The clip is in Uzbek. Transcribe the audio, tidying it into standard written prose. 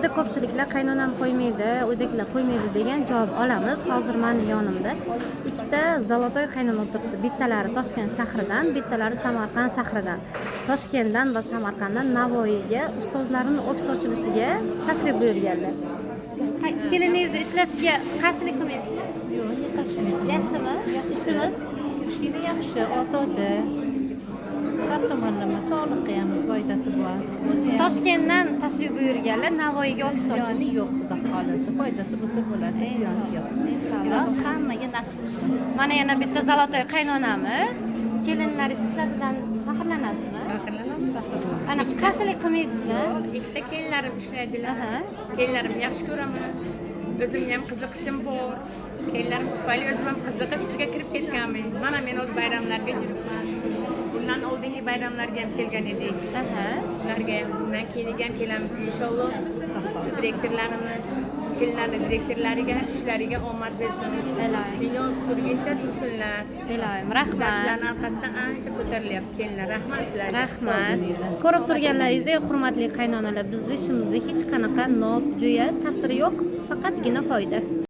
juda ko'pchiliklar qaynonam qo'ymaydi, uydagilar qo'ymaydi degan javob olamiz. Hozir meni yonimda ikkita Zolotoy qaynona o'tiribdi. Bittalari Toshkent shahridan, bittalari Samarqand shahridan. Toshkentdan va Samarqanddan Navoiyga ustozlarining ofis ochilishiga tashrif buyurganlar. Keliningizni ishlashiga qarshilik qilmaysizmi? Yo'q, qarshilik. Yaxshimi? Ishimiz Ishini yaxshi, ozoda. Har tomonlama sog'liqqa ham foydasi bor. Toshkentdan tashrif buyurganlar Navoiyga ofis ochildi. Ziyoni yo'q, xudo xolasa, foydasi bo'lsa bo'ladi, ziyoni yo'q. Inshaalloh. Hammaga nasib qilsin. Mana yana bitta Zolotoy qaynonamiz. Kelinlaringiz ishlashidan faxrlanasizmi? Faxrlanamiz, faxrlanamiz. Ana qarshilik qilmaysizmi? Ikkita kelinlarim ishlaydilar. Aha. Kelinlarimni yaxshi ko'raman. O'zimni ham qiziqishim bor. Kelinlarim tufayli o'zim ham qiziqib ichiga kirib ketganman. Mana men o'z bayramlarga yuribman. Bundan oldingi bayramlarga ham kelgan edik. Aha. Ularga ham bundan keyin ham kelamiz inshaalloh. Shu direktorlarimiz, kelinlarning direktorlariga, ishlariga omad bersin. Ilohim. Bino qurguncha tursinlar. Ilohim, rahmat. Yoshlarning orqasidan ancha ko'tarilyapti kelinlar. Rahmat sizlarga. Rahmat. Ko'rib turganlaringizdek, hurmatli qaynonalar, bizning ishimizda hech qanaqa nojo'ya ta'siri yo'q, faqatgina foyda.